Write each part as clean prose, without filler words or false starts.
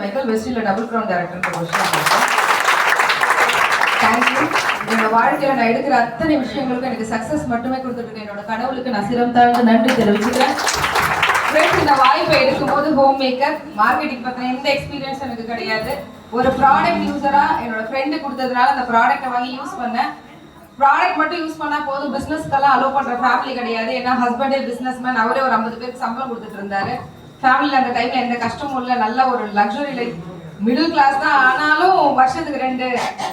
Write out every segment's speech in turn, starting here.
Michael, வெஸ்டில double crown director question. Thank you. என்னோட வாழ்க்கையில நான் எடுக்கிற அத்தனை விஷயங்களுக்கும் எனக்கு சக்சஸ் மட்டுமே கொடுத்துட்டு இருக்கேன். என்னோட கடவுளுக்கு நான் சிரம் தாழ்ந்து நன்றி தெரிவிச்சுக்கிறேன். இந்த வாய்ப்பை எடுக்கும்போது ஹோம் மேக்கர் மார்க்கெட்டிங் பத்தின எந்த எக்ஸ்பீரியன்ஸ் எனக்கு கிடையாது. ஒரு ப்ராடக்ட் யூஸரா என்னோட ஃப்ரெண்டு கொடுத்ததுனால அந்த ப்ராடக்ட்டை வாங்கி யூஸ் பண்ணேன். ப்ராடக்ட் மட்டும் யூஸ் பண்ணா போதும், பிசினஸ்க்கெல்லாம் அலோவ் பண்ற ஃபேமிலி கிடையாது. ஏன்னா ஹஸ்பண்டே பிசினஸ்மேன், அவரே ஒரு 50 பேருக்கு சம்பளம் கொடுத்துட்டு இருந்தாரு. ஃபேமிலியில் அந்த டைம்ல எந்த கஷ்டமும் இல்லை, நல்ல ஒரு லக்ஸுரி லைஃப், மிடில் கிளாஸ் தான். ஆனாலும் வருஷத்துக்கு 2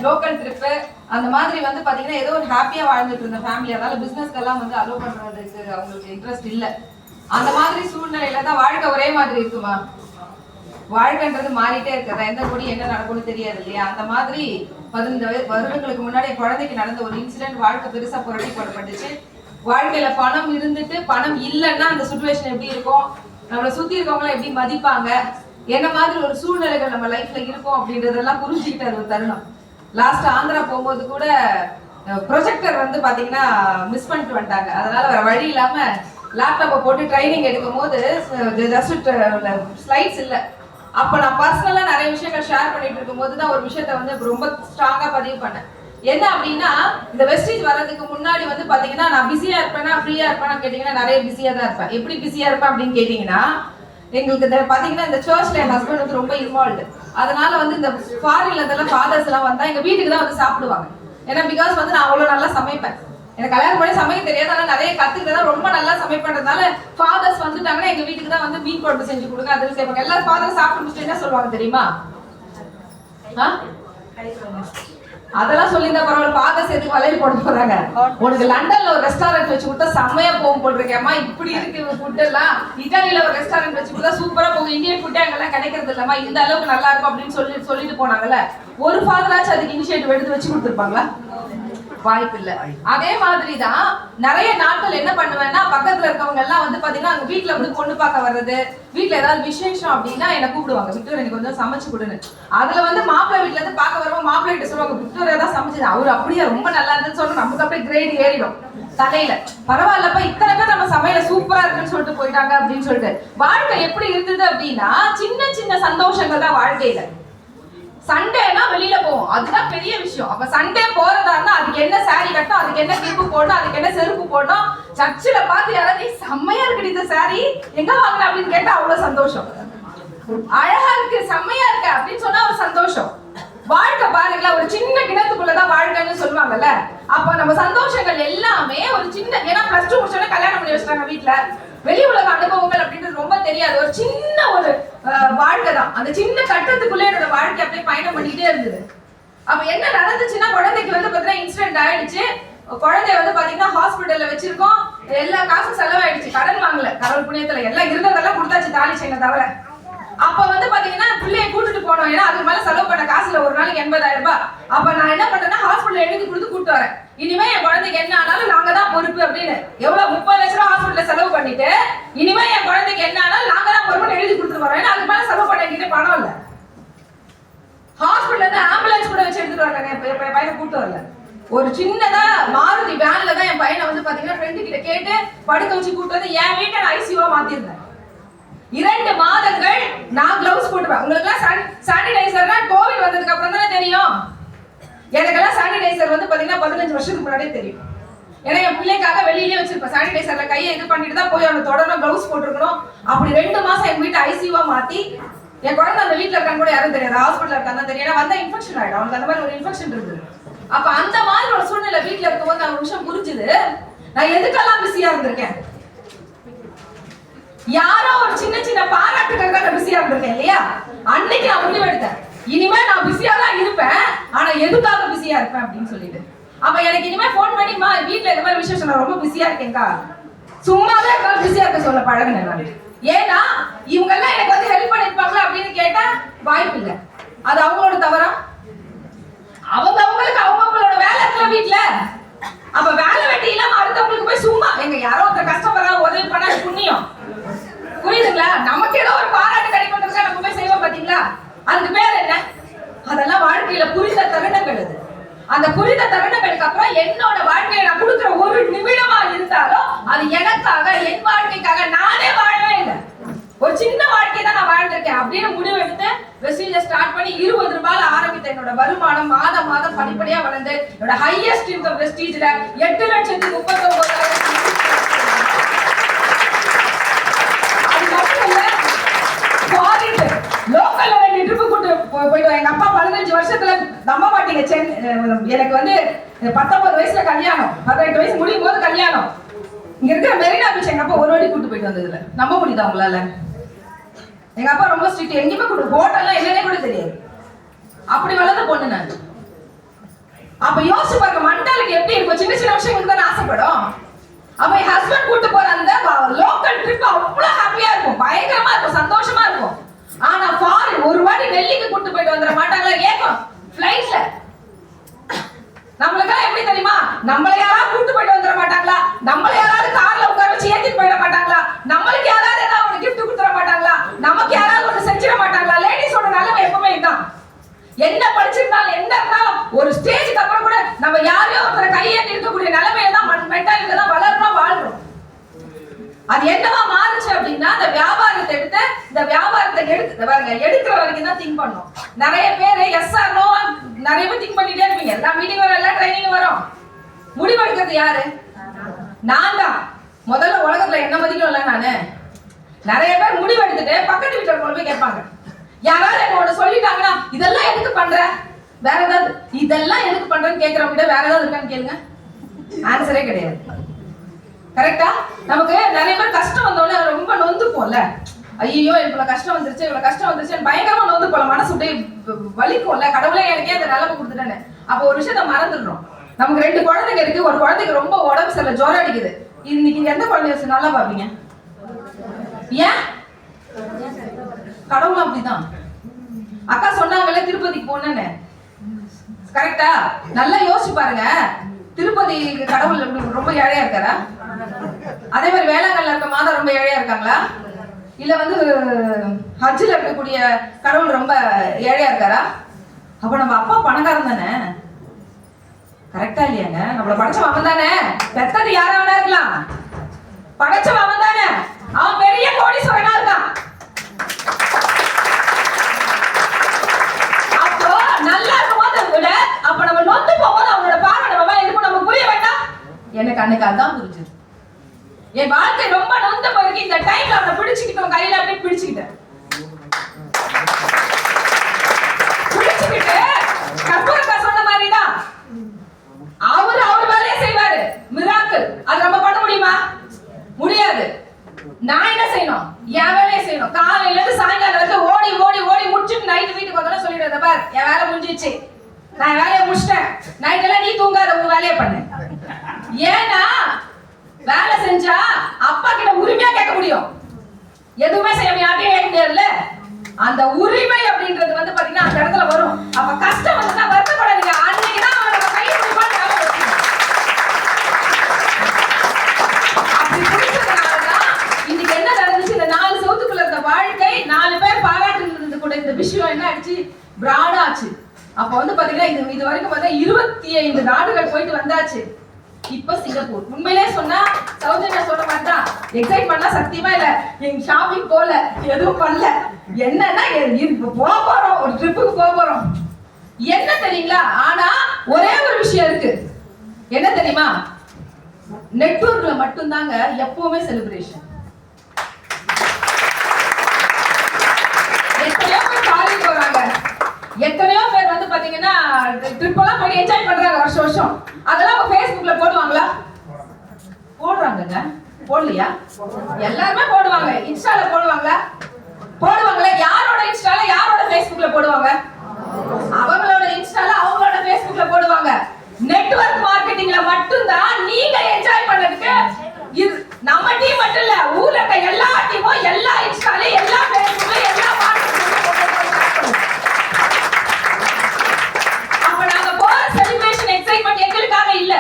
லோக்கல் ட்ரிப்பு அந்த மாதிரி வந்து பாத்தீங்கன்னா ஏதோ ஒரு ஹாப்பியா வாழ்ந்துட்டு இருந்த ஃபேமிலி. அதனால பிசினஸ்க்கெல்லாம் வந்து அலோவ் பண்றதுக்கு அவங்களுக்கு இன்ட்ரெஸ்ட் இல்லை. அந்த மாதிரி சூழ்நிலையில தான் வாழ்க்கை ஒரே மாதிரி இருக்குமா? வாழ்க்கைன்றது மாறிட்டே இருக்கிறதா? எந்த கொடி என்ன நடக்கும்னு தெரியாது இல்லையா? அந்த மாதிரி 15 வருடங்களுக்கு முன்னாடி குழந்தைக்கு நடந்த ஒரு இன்சிடென்ட் வாழ்க்கை பெருசா புரட்டி போடப்பட்டுச்சு. வாழ்க்கையில பணம் இருந்துட்டு பணம் இல்லைன்னா அந்த சுச்சுவேஷன் எப்படி இருக்கும், நம்மளை சுத்தி இருக்கவங்களாம் எப்படி மதிப்பாங்க, என்ன மாதிரி ஒரு சூழ்நிலைகள் நம்ம லைஃப்ல இருக்கும் அப்படின்றதெல்லாம் புரிஞ்சுக்கிட்ட ஒரு தருணம். லாஸ்ட் ஆந்திரா போகும்போது கூட ப்ரொஜெக்டர் வந்து பாத்தீங்கன்னா மிஸ் பண்ணிட்டு வந்துட்டாங்க. அதனால வேற வழி இல்லாம லேப்டாப்பை போட்டு ட்ரைனிங் எடுக்கும் போது ஜஸ்ட் ஸ்லைட்ஸ் இல்லை. அப்போ நான் பர்சனலாக நிறைய விஷயங்கள் ஷேர் பண்ணிட்டு இருக்கும் போது தான் ஒரு விஷயத்த வந்து ரொம்ப ஸ்ட்ராங்காக பதிவு பண்ணேன். என்ன அப்படின்னா, இந்த வெஸ்டீஜ் வர்றதுக்கு முன்னாடி வந்து பார்த்தீங்கன்னா நான் பிஸியாக இருப்பேன்னா ஃப்ரீயாக இருப்பேன்னு கேட்டிங்கன்னா நிறைய பிஸியாக தான் இருப்பேன். எப்படி பிஸியாக இருப்பேன் அப்படின்னு கேட்டிங்கன்னா, எங்களுக்கு இந்த பார்த்தீங்கன்னா இந்த சர்ச்சில் என் ஹஸ்பண்ட் வந்து ரொம்ப இன்வால்வ்டு. அதனால வந்து இந்த ஃபாரின்ல இருந்தெல்லாம் ஃபாதர்ஸ் எல்லாம் வந்தால் எங்கள் வீட்டுக்கு தான் வந்து சாப்பிடுவாங்க. ஏன்னா பிகாஸ் வந்து நான் அவ்வளோ நல்லா சமைப்பேன். எனக்கு கல்யாணம் பண்ணி சமைக்க தெரியாது, ஆனால் நிறைய கத்துக்கிட்டதான் ரொம்ப நல்லா சமைப்பேன்றதுனால ஃபாதர்ஸ் வந்துட்டாங்கன்னா எங்க வீட்டுக்கு தான் வந்து மீன் குழம்பு செஞ்சு கொடுங்க அதில் செய்வாங்க. எல்லாரும் ஃபாதர் சாப்பிட்டு முடிச்சுட்டு என்ன சொல்லுவாங்க தெரியுமா? அதெல்லாம் சொல்லியிருந்தா பரவாயில்ல, ஃபாதர்ஸ் எதுக்கு வளையல் போட போறாங்க? உனக்கு லண்டன்ல ஒரு ரெஸ்டாரண்ட் வச்சு கொடுத்தா செம்மையா போகும் போட்டிருக்கேம்மா, இப்படி இருக்கு ஃபுட் எல்லாம். இட்டாலியில ஒரு ரெஸ்டாரண்ட் வச்சு கொடுத்தா சூப்பரா போகும், இந்தியன் ஃபுட்டே அங்கெல்லாம் கிடைக்கிறது இல்லம்மா, இந்த அளவுக்கு நல்லா இருக்கும் அப்படின்னு சொல்லிட்டு போனாங்கல்ல. ஒரு ஃபாதராச்சும் அதுக்கு இனிஷியேட்டிவ் எடுத்து வச்சு கொடுத்துருப்பாங்களா? வாய்ப்பு இல்ல. அதே மாதிரிதான் நிறைய நாட்கள் என்ன பண்ணுவேன்னா, பக்கத்துல இருக்கவங்க எல்லாம் வந்து பாத்தீங்கன்னா அங்க வீட்டுல வந்து பொண்ணு பார்க்க வர்றது, வீட்டுல ஏதாவது விசேஷம் அப்படின்னா என்ன கூப்பிடுவாங்க, விக்டோர் எனக்கு வந்து சமைச்சு கொடுன்னு. அதுல வந்து மாப்பிள்ளை வீட்டுல இருந்து பார்க்க வருவோம், மாப்பிள்ளை கிட்ட சொல்லுவாங்க விக்டோரியா தான் சமைச்சது, அவரு அப்படியே ரொம்ப நல்லா இருந்துன்னு சொல்லணும். நமக்கு அப்படியே கிரேட் ஏறிடும் தலையில. பரவாயில்லப்பா, இத்தனை பேர் நம்ம சமையல சூப்பரா இருக்குன்னு சொல்லிட்டு போயிட்டாங்க அப்படின்னு சொல்லிட்டு. வாழ்க்கை எப்படி இருந்தது அப்படின்னா, சின்ன சின்ன சந்தோஷங்கள் தான் வாழ்க்கையில. சண்டேனா வெளியில போவோம், அதுதான் பெரிய விஷயம். அப்ப சண்டே போறதா இருந்தா அதுக்கு என்ன சாரி கட்டணும், அதுக்கு என்ன கிளிப்பு போடணும், அதுக்கு என்ன செருப்பு போடணும். சர்ச்சில் பார்த்து யாராவது செம்மையா இருக்கு இந்த சாரி எங்க வாங்கின அப்படின்னு கேட்டா அவ்வளவு சந்தோஷம். அழகா இருக்கு, செம்மையா இருக்கு அப்படின்னு சொன்னா ஒரு சந்தோஷம். வாழ்க்கை பாருங்களா, ஒரு சின்ன கிணத்துக்குள்ளதான் வாழ்க்கைன்னு சொல்லுவாங்கல்ல. அப்ப நம்ம சந்தோஷங்கள் எல்லாமே ஒரு சின்ன, ஏன்னா +2 முடிச்சோடனே கல்யாணம் பண்ணி வச்சிட்டாங்க வீட்டுல, வெளி உலக அனுபவங்கள் அப்படின்றது ரொம்ப தெரியாது. ஒரு சின்ன ஒரு வாழ்க்கை தான். அந்த சின்ன கட்டத்துக்குள்ளே என்னோட வாழ்க்கை அப்படியே பயணம் பண்ணிக்கிட்டே இருந்தது. அப்ப என்ன நடந்துச்சுன்னா, குழந்தைக்கு வந்து பாத்தீங்கன்னா இன்சிடென்ட் ஆயிடுச்சு. குழந்தைய வந்து பாத்தீங்கன்னா ஹாஸ்பிட்டல்ல வச்சிருக்கோம், எல்லா காசும் செலவாயிடுச்சு. கடன் வாங்கல, கடவுள் புண்ணியத்துல எல்லாம் இருந்ததெல்லாம் கொடுத்தாச்சு, தாலி செயினை தவிர. அப்ப வந்து பாத்தீங்கன்னா பிள்ளைய கூட்டிட்டு போனோம், ஏன்னா அதுக்கு மேல செலவு பண்ண காசுல ஒரு நாளைக்கு 80,000 ரூபாய். அப்ப நான் என்ன பண்ணேன்னா ஹாஸ்பிட்டல் எழுதி கொடுத்து கூட்டு வரேன். இனிமே என் குழந்தைக்கு என்ன ஆனாலும் நாங்க தான் பொறுப்பு அப்படின்னு. எவ்வளவு 30 லட்சம் ரூபாய் ஹாஸ்பிட்டல்ல செலவு பண்ணிட்டு, இனிமே என் குழந்தைக்கு என்ன ஆனாலும் நாங்க தான் பொறுப்புன்னு எழுதி கொடுத்துட்டு வரோம். ஏன்னா அதுக்கு மேல செலவு பண்ண என்கிட்ட பணம் இல்ல. ஹாஸ்பிட்டல்ல இருந்து ஆம்புலன்ஸ் கூட வச்சு எடுத்துட்டு வரல, என் பையனை கூட்டு வரல. ஒரு சின்னதா மாருதி வேன்ல தான் என் பையனை வந்து பாத்தீங்கன்னா ஃப்ரெண்டு கிட்ட கேட்டு படுக்க வச்சு கூட்டு வந்து என் வீட்டை ஐசியூவா மாத்திருந்தேன். 2 மாதங்கள் நான் கிளவுஸ் போட்டுவேன். உங்களுக்கு எல்லாம் சானிடைசர்னா கோவிட் வந்ததுக்கு அப்புறம் தானே தெரியும். எனக்கெல்லாம் சானிடைசர் வந்து பாத்தீங்கன்னா 15 வருஷத்துக்கு முன்னாடியே தெரியும். ஏன்னா என் பிள்ளைக்காக வெளியிலேயே வச்சிருப்பேன். சானிடைசர்ல கையை இது பண்ணிட்டு தான் போய் அவனை தொடரணும், கிளவுஸ் போட்டுருக்கணும். அப்படி 2 மாசம் எங்க வீட்டை ஐசியூவா மாத்தி, என் குழந்தை அந்த வீட்டுல இருக்கான்னு கூட யாரும் தெரியாது, ஹாஸ்பிட்டல் இருக்கான்னு தெரியும். ஏன்னா வந்தா இன்ஃபெக்ஷன் ஆயிடும், அவனுக்கு அந்த மாதிரி ஒரு இன்ஃபெக்ஷன் இருக்குது. அப்ப அந்த மாதிரி ஒரு சூழ்நிலை வீட்டுல இருக்கும்போது ஒரு விஷயம் புரிஞ்சுது, நான் எதுக்கெல்லாம் பிஸியா இருந்திருக்கேன். யாரோ ஒரு சின்ன சின்ன பாராட்டுக்காக பிஸியா இருந்திருக்கேன் இல்லையா? அன்னைக்கு நான் முடிவெடுத்தேன், இனிமே நான் பிஸியா தான் இருப்பேன், ஆனா எதுக்காக பிஸியா இருப்பேன் அப்படின்னு சொல்லிட்டு. அப்ப எனக்கு இனிமே போன் பண்ணிமா வீட்டுல இந்த மாதிரி விசேஷம் நான் ரொம்ப பிஸியா இருக்கேன்க்கா, சும்மாவே இருந்தாலும் பிஸியா இருக்க சொல்ல பழகினேன் நான். ஏன்னா இவங்க எல்லாம் எனக்கு வந்து ஹெல்ப் பண்ணிருப்பாங்களா அப்படின்னு கேட்டா வாய்ப்பு இல்லை. அது அவங்களோட தவறா? அவங்களுக்கு அவங்களோட வேலை இருக்குல்ல வீட்டுல. அப்ப வேலை வெட்டி இல்லாம அடுத்தவங்களுக்கு போய் சும்மா எங்க யாரோ ஒருத்தர் கஷ்டப்படுறா உதவி பண்ணா புண்ணியம், புரியுதுங்களா? நமக்கு ஏதோ ஒரு பாராட்டு கிடைக்கும் நம்ம போய் செய்வோம் பாத்தீங்களா, அதுக்கு பேர் என்ன? அதெல்லாம் வாழ்க்கையில புரிந்த தருணங்கள். அது அந்த புரிந்த தருணங்களுக்கு அப்புறம் என்னோட வாழ்க்கையை நான் கொடுக்குற ஒரு நிமிடமா இருந்தாலும் அது எனக்காக, என் வாழ்க்கைக்காக நானே வாழவே இல்லை. ஒரு சின்ன வாழ்க்கையை தான் நான் வாழ்ந்திருக்கேன் அப்படின்னு முடிவு எடுத்து வெஸ்டீஜ ஸ்டார்ட் பண்ணி 20 ரூபாயில ஆரம்பித்த என்னோட வருமானம் மாதம் மாதம் படிப்படியா வளர்ந்து என்னோட ஹையஸ்ட் இன்கம் வெஸ்டீஜ்ல 8,39,000. அது மட்டும் இல்ல, லோக்கல்ல 2 ட்ரிப்பு கூட்டு போயிட்டு எங்க அப்பா 15 வருஷத்துல நம்ப மாட்டீங்க. எனக்கு வந்து 19 வயசுல கல்யாணம், 18 வயசு முடியும் போது கல்யாணம். இங்க இருக்கிற மெரினா பீச் எங்க அப்பா ஒரு வாட்டி கூட்டு போயிட்டு வந்ததுல நம்ப முடியுதா உங்களால? எங்க அப்பா ரொம்ப ஸ்ட்ரிக்ட், எங்கேயுமே கூட்டு ஹோட்டல்லாம் என்னன்னே கூட தெரியாது. அப்படி வளர்ந்த பொண்ணு நான். அப்ப யோசிச்சு பாருங்க மண்டாலுக்கு எப்படி இருக்கும். சின்ன சின்ன விஷயங்களுக்கு தான் ஆசைப்படும். அப்ப என் ஹஸ்பண்ட் கூட்டு போற அந்த லோக்கல் ட்ரிப் அவ்வளவு ஹாப்பியா இருக்கும், பயங்கரமா இருக்கும், சந்தோஷமா இருக்கும். ஆனா ஃபாரின் ஒரு வாட்டி டெல்லிக்கு கூட்டு போயிட்டு வந்துட மாட்டாங்களா? ஏக்கம் ஃபிளைட்ல நம்மளுக்கெல்லாம் எப்படி தெரியுமா? நம்மள யாராவது கூட்டு போயிட்டு வந்துட மாட்டாங்களா? நம்மள யாராவது கார்ல உட்கார வச்சு ஏத்திட்டு போயிட மாட்டாங்களா? நம்மளுக்கு யாராவது ஏதாவது ஒரு கிஃப்ட் கொடுத்துட மாட்டாங்களா? நமக்கு யாராவது ஒன்று செஞ்சிட மாட்டாங்களா? லேடிஸோட நிலைமை எப்பவுமே இதுதான். என்ன படிச்சிருந்தாலும் என்ன இருந்தாலும் ஒரு ஸ்டேஜுக்கு அப்புறம் கூட நம்ம யாரையோ ஒருத்தர கையேந்தி இருக்கக்கூடிய நிலைமையில தான் மென்டாலிட்டி தான் வளர்றோம், வாழ்றோம். அது என்னவா மாறுச்சு அப்படின்னா, இந்த வியாபாரத்தை எடுத்து இந்த வியாபாரத்தை எடுக்கிற வரைக்கும் தான் திங்க் பண்ணோம். நிறைய பேர் எஸ் ஆர் நோ நிறைய பேர் திங்க் பண்ணிட்டே இருப்பீங்க. எல்லா மீட்டிங் வரும், எல்லா ட்ரைனிங் வரும். முடிவெடுக்கிறது யாரு? நான் தான். முதல்ல உலகத்துல என்ன மதிக்கணும்ல நானு. நிறைய பேர் முடிவெடுத்துட்டு பக்கத்து வீட்டுல கொண்டு போய் கேட்பாங்க. யாராவது என்ன ஒண்ணு சொல்லிட்டாங்கன்னா இதெல்லாம் எதுக்கு பண்ற, வேற ஏதாவது இதெல்லாம் எதுக்கு பண்றேன்னு கேட்கறவங்க வேற ஏதாவது இருக்கான்னு கேளுங்க, ஆன்சரே கிடையாது. கரெக்டா? நமக்கு நிறைய பேர் கஷ்டம் வந்தோடனே ரொம்ப நொந்து போல. ஐயோ இவ்வளவு கஷ்டம் வந்துருச்சு, இவ்வளவு கஷ்டம் வந்துருச்சு பயங்கரமா நொந்து போல, மனசு வலிக்கும்ல. கடவுளே எனக்கே அந்த நிலைமை கொடுத்துட்டேன்னு. அப்ப ஒரு விஷயத்த மறந்துடுறோம். நமக்கு 2 குழந்தைங்க இருக்கு. ஒரு குழந்தைக்கு ரொம்ப உடம்பு சரியில்லை, ஜோரம் அடிக்குது. இன்னைக்கு எந்த குழந்தைய நல்லா பாப்பீங்க? ஏன்? கடவுளும் அப்படிதான். அக்கா சொன்னாங்கல்ல திருப்பதிக்கு போனேன்னு, கரெக்டா? நல்லா யோசிச்சு பாருங்க. திருப்பதி கடவுள் ரொம்ப ஏழையா இருக்காரா? அதே மாதிரி வேளாங்கல்ல இருக்க மாதா ரொம்ப ஏழையா இருக்காங்களா? இல்ல வந்து ஹஜ்ஜில் இருக்கக்கூடிய கடவுள் ரொம்ப ஏழையா இருக்காரா? அப்ப நம்ம அப்பா பணக்காரன் தானே, கரெக்டா இல்லையாங்க? நம்மள படைச்சவன் அவன் தானே. பெத்தது யாரா வேணா இருக்கலாம், படைச்சவன் அவன் தானே. அவன் பெரிய கோடீஸ்வரனா இருக்கான். அப்போ நல்லா இருக்கும் போது விட அப்ப நம்ம நொந்து போகும்போது அவனோட பார்வை நம்ம மேல இருக்கும். நமக்கு புரிய வேண்டாம். எனக்கு அன்னைக்கு அதான் புரிஞ்சது. என் வாழ்க்கை ரொம்ப நொந்த போயிருக்கு. இந்த டைம்ல அவனை பிடிச்சுக்கிட்டோம், கையில அப்படியே பிடிச்சுக்கிட்டேன். கற்பூரக்கா சொன்ன மாதிரிதான் அவர் வேலையை செய்வாரு, மிராக்கிள். அது நம்ம பண்ண முடியுமா? முடியாது. நான் என்ன செய்யணும்? என் வேலையை செய்யணும். காலையில இருந்து சாயங்காலம் வரைக்கும் ஓடி ஓடி ஓடி முடிச்சுட்டு நைட்டு வீட்டுக்கு வந்தாலும் சொல்லிடுறத பார், என் வேலை முடிஞ்சிச்சு, நான் வேலையை முடிச்சிட்டேன், நைட் எல்லாம் நீ தூங்காத, உங்க வேலையை பண்ணு. ஏன்னா வேலை செஞ்சா அப்பா கிட்ட உரிமையா கேட்க முடியும். எதுவுமே செய்யாம யார்ட்டையும் கேட்க முடியாதுல்ல. அந்த உரிமை அப்படின்றது வந்து பாத்தீங்கன்னா அந்த இடத்துல வரும். அப்ப கஷ்டம் வந்து வருத்தப்படாதீங்க. அன்னைக்குதான் நம்ம கையை பிடிப்பான்னு அப்படி பிடிச்சதுனாலதான் இன்னைக்கு என்ன நடந்துச்சு, இந்த 4 சவுத்துக்குள்ள இருந்த வாழ்க்கை 4 பேர் பாராட்டு கூட இந்த விஷயம் என்ன ஆச்சு, பிராட் ஆச்சு. அப்ப வந்து பாத்தீங்கன்னா இது வரைக்கும் பார்த்தா 25 நாடுகள் போயிட்டு வந்தாச்சு. இப்ப சிங்கப்பூர். உண்மையிலே சொன்னா சௌஜன்யா சொல்ற மாதிரி தான், எக்ஸைட் பண்ணா சத்தியமா இல்ல, எங்க ஷாப்பிங் போல, எதுவும் பண்ணல. என்னன்னா போறோம், ஒரு ட்ரிப்புக்கு போறோம். என்ன தெரியுங்களா? ஆனா ஒரே ஒரு விஷயம் இருக்கு. என்ன தெரியுமா? நெட்வொர்க்ல மட்டும்தாங்க எப்பவுமே செலிப்ரேஷன். எத்தனையோ பேர் காலேஜ் போறாங்க, எத்தனையோ பேர் வந்து பாத்தீங்கன்னா ட்ரிப் எல்லாம் போய் என்ஜாய் பண்றாங்க வருஷம் வருஷம். அதெல்லாம் அவங்க Facebookல போடுவாங்களா? போடுறாங்கங்க. போடலையா? எல்லாருமே போடுவாங்க. இன்ஸ்டால போடுவாங்களா? போடுவாங்களா? யாரோட இன்ஸ்டால யாரோட Facebookல போடுவாங்க? அவங்களோட இன்ஸ்டால அவங்களோட Facebookல போடுவாங்க. நெட்வொர்க் மார்க்கெட்டிங்ல மட்டும்தான் நீங்க என்ஜாய் பண்ணதுக்கு இது நம்ம டீம் மட்டும் இல்ல, ஊர்ல இருக்க எல்லா டீமும் எல்லா இன்ஸ்டால எல்லா Facebookல எல்லா இல்ல.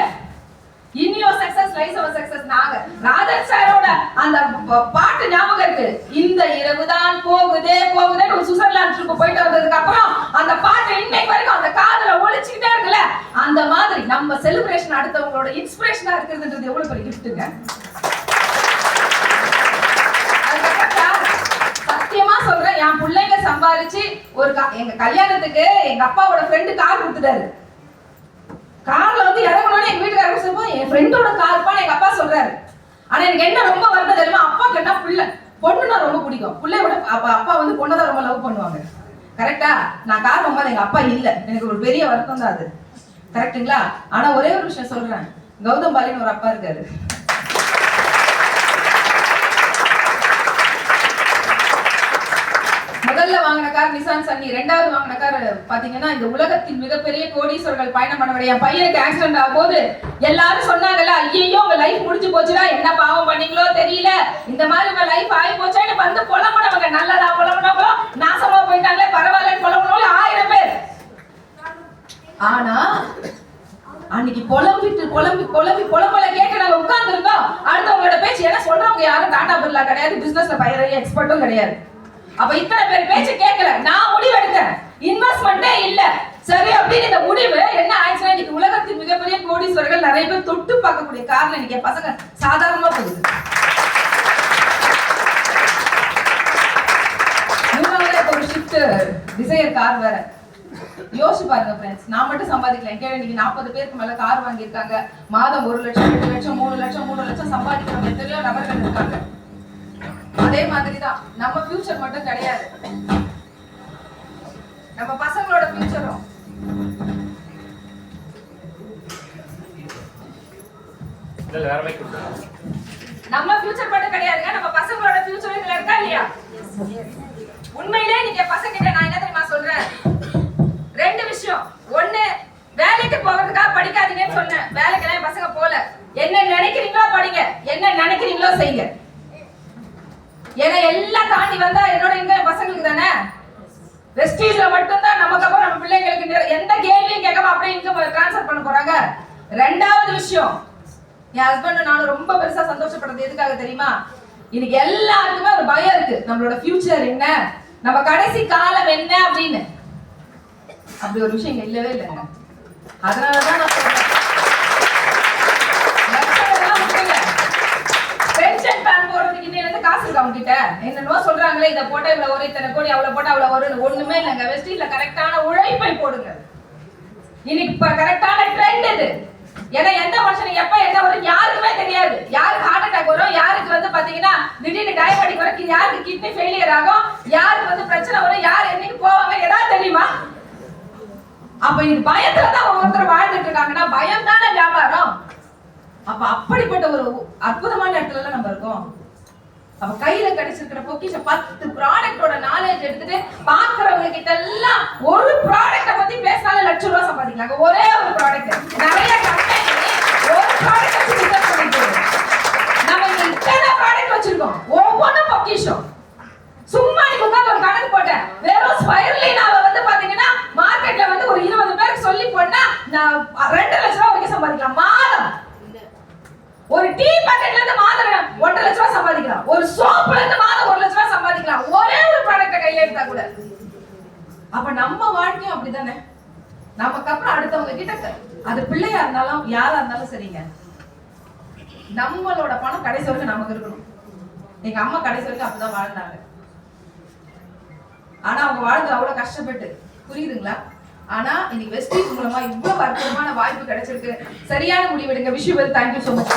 In your success lies our success. நாங்க ராஜன் சாரோட அந்த பாட்டு ஞாபகம் இருக்கு. இந்த இரவுதான் போகுதே போகுதே ஒரு சுவிட்சர்லாந்து ட்ரிப் போயிட்டு வந்ததுக்கு அப்புறம் அந்த பாட்டு இன்னைக்கு வரைக்கும் அந்த காதுல ஒலிச்சிட்டே இருக்குல. அந்த மாதிரி நம்ம செலிப்ரேஷன் அடுத்தவங்களோட இன்ஸ்பிரேஷனா இருக்குதுன்றது எவ்வளவு பெரிய கிஃப்ட்டுங்க. சம்பாதிச்சு எங்க கல்யாணத்துக்கு எங்க அப்பாவோட ஃப்ரெண்டு கார் கொடுத்துட்டாரு. கார்ல வந்து இறங்கணும்னு எங்க வீட்டுக்காரங்க சொல்லுவோம், என் ஃப்ரெண்டோட கார்ப்பான்னு எங்க அப்பா சொல்றாரு. ஆனா எனக்கு என்ன ரொம்ப வருத்தம் தெரியுமா, அப்பா கேட்டா பொண்ணுன்னா ரொம்ப பிடிக்கும், பிள்ளைய விட அப்பா வந்து பொண்ணதான் ரொம்ப லவ் பண்ணுவாங்க. கரெக்டா? நான் கார் போகும்போது எங்க அப்பா இல்ல, எனக்கு ஒரு பெரிய வருத்தம் தான் அது. கரெக்டுங்களா? ஆனா ஒரே ஒரு விஷயம் சொல்றேன், கௌதம் பாலின்னு ஒரு அப்பா இருக்காரு. முதல்ல வாங்கின கார் நிசான் சன்னி, ரெண்டாவது வாங்கின கார் பாத்தீங்கன்னா இந்த உலகத்தின் மிகப்பெரிய கோடீஸ்வரர்கள் பயணம் பண்ணக்கூடிய என் பையனுக்கு ஆக்சிடென்ட் ஆகும் போது எல்லாரும் சொன்னாங்கல்ல, ஐயோ உங்க லைஃப் முடிஞ்சு போச்சுடா, என்ன பாவம் பண்ணீங்களோ தெரியல, இந்த மாதிரி உங்க லைஃப் ஆகி போச்சான்னு வந்து புலம்புனவங்க, நல்லதா புலம்புனவங்களோ நாசமா போயிட்டாங்களே பரவாயில்லன்னு புலம்புனவங்களோ 1000 பேர். ஆனா அன்னைக்கு புலம்பல கேட்டு நாங்க உட்கார்ந்து இருந்தோம். அடுத்தவங்களோட பேச்சு என்ன சொல்றவங்க யாரும் டாடா பிர்லா கிடையாது, பிசினஸ்ல பயிர எக்ஸ்பர்ட்டும் கிடையாது. அப்ப இத்தனை பேர் பேச்சு கேட்கல, நான் முடிவு எடுத்தேன், இன்வெஸ்ட்மெண்டே இல்ல சரி அப்படின்னு. இந்த முடிவு என்ன ஆயிடுச்சுன்னா, இன்னைக்கு உலகத்தின் மிகப்பெரிய கோடீஸ்வரர்கள் நிறைய பேர் தொட்டு பார்க்கக்கூடிய காரணம் இன்னைக்கு பசங்க சாதாரணமா போகுது. ஒரு ஷிஃப்ட் டிசைர் கார் வேற யோசிச்சு பாருங்க ஃப்ரெண்ட்ஸ், நான் மட்டும் சம்பாதிக்கல, எங்க இன்னைக்கு 40 பேருக்கு மேல கார் வாங்கியிருக்காங்க. மாதம் 1 லட்சம் 2 லட்சம் 3 லட்சம் 3 லட்சம் சம்பாதிக்கிறவங்க எத்தனையோ நபர்கள் இருக்காங்க. அதே மாதிரிதான் நம்ம ஃபியூச்சர் மட்டும் கிடையாது, நம்ம பசங்களோட ஃபியூச்சரும். நம்ம ஃபியூச்சர் மட்டும் கிடையாதுங்க, நம்ம பசங்களோட ஃபியூச்சர் இதுல இருக்கா இல்லையா? உண்மையிலே நீங்க பசங்க கிட்ட நான் என்ன தெரியுமா சொல்றேன், 2 விஷயம். ஒண்ணு, வேலைக்கு போறதுக்காக படிக்காதீங்கன்னு சொன்னேன், வேலைக்கு பசங்க போல. என்ன நினைக்கிறீங்களோ படிங்க, என்ன நினைக்கிறீங்களோ செய்யுங்க. ஏன்னா எல்லாம் தாண்டி வந்தா என்னோட இங்க பசங்களுக்கு தானே வெஸ்டீஸ்ல மட்டும் தான் நமக்கு அப்புறம் நம்ம பிள்ளைங்களுக்கு எந்த கேள்வியும் கேட்காம அப்படியே இங்க டிரான்ஸ்ஃபர் பண்ண போறாங்க. ரெண்டாவது விஷயம், என் ஹஸ்பண்ட் நானும் ரொம்ப பெருசா சந்தோஷப்படுறது எதுக்காக தெரியுமா, இன்னைக்கு எல்லாருக்குமே ஒரு பயம் இருக்கு, நம்மளோட ஃபியூச்சர் என்ன, நம்ம கடைசி காலம் என்ன அப்படின்னு. அப்படி ஒரு விஷயம் இங்க இல்லவே இல்லைங்க. அதனாலதான் நான் சொல்றேன், பென்ஷன் பிளான் போறதுக்கு இன்னையில காசு இருக்கு அவங்க கிட்ட. என்னன்னோ சொல்றாங்களே, இத போட்டா இவ்வளவு வரும், இத்தனை கோடி அவ்வளவு போட்டா அவ்வளவு வரும், ஒண்ணுமே இல்லைங்க. வெஸ்டீஸ்ல கரெக்டான உழைப்பை போடுங்க. இன்னைக்கு கரெக்டான ட்ரெண்ட் இது. ஏன்னா எந்த மனுஷனுக்கு எப்ப என்ன வரும் யாருக்குமே தெரியாது. யாருக்கு ஹார்ட் அட்டாக் வரும், யாருக்கு வந்து பாத்தீங்கன்னா திடீர்னு டயபெட்டிக் வரும், யாருக்கு கிட்னி ஃபெயிலியர் ஆகும், யாருக்கு வந்து பிரச்சனை வரும், யார் என்னைக்கு போவாங்க ஏதாவது தெரியுமா? அப்ப இன்னைக்கு பயத்துலதான் ஒவ்வொருத்தர் வாழ்ந்துட்டு இருக்காங்கன்னா பயம் தானே வியாபாரம். அப்ப அப்படிப்பட்ட ஒரு அற்புதமான இடத்துல நம்ம இருக்கோம். அப்ப கையில கிடைச்சிருக்கிற பொக்கிஷம் 10 ப்ராடக்ட்டோட நாலேஜ் எடுத்துட்டு பாக்குறவங்க கிட்ட எல்லாம் ஒரு ப்ராடக்ட்ட பத்தி பேசினாலே லட்சம் ரூபாய் சம்பாதிக்கலாங்க. ஒரே ஒரு ப்ராடக்ட், நிறைய கம்பெனி ஒரு ப்ராடக்ட் வச்சு பிசினஸ் பண்ணிட்டு நம்ம இத்தனை ப்ராடக்ட் வச்சிருக்கோம், ஒவ்வொன்றும் பொக்கிஷம். சும்மா நீங்க உட்கார்ந்து ஒரு கணக்கு போட்டேன், வெறும் ஸ்பைரலினாவை வந்து பாத்தீங்கன்னா மார்க்கெட்ல வந்து ஒரு 20 பேருக்கு சொல்லி போனா நான் 2 லட்சம் ரூபாய் வரைக்கும் சம்பாதிக்கலாம் மாதம். ஒரு டீ பாக்கெட்ல இருந்து மாதம் 1.5 லட்சம் ரூபாய் சம்பாதிக்கலாம், ஒரு சோப்புல இருந்து மாதம் 1 லட்சம் ரூபாய் சம்பாதிக்கலாம், ஒரே ஒரு ப்ராடக்ட்ட கையில எடுத்தா கூட. அப்ப நம்ம வாழ்க்கையும் அப்படிதானே, நமக்கு அப்புறம் அடுத்தவங்க கிட்ட, அது பிள்ளையா இருந்தாலும் யாரா இருந்தாலும் சரிங்க, நம்மளோட பணம் கடைசி வரைக்கும் நமக்கு இருக்கணும். எங்க அம்மா கடைசி வரைக்கும் அப்படிதான் வாழ்ந்தாங்க. ஆனா அவங்க வாழ்ந்து அவ்வளவு கஷ்டப்பட்டு, புரியுதுங்களா? ஆனா இன்னைக்கு வெஸ்டீஸ் மூலமா இவ்வளவு அற்புதமான வாய்ப்பு கிடைச்சிருக்கு. சரியான முடிவெடுங்க. Wish you well. Thank you so much.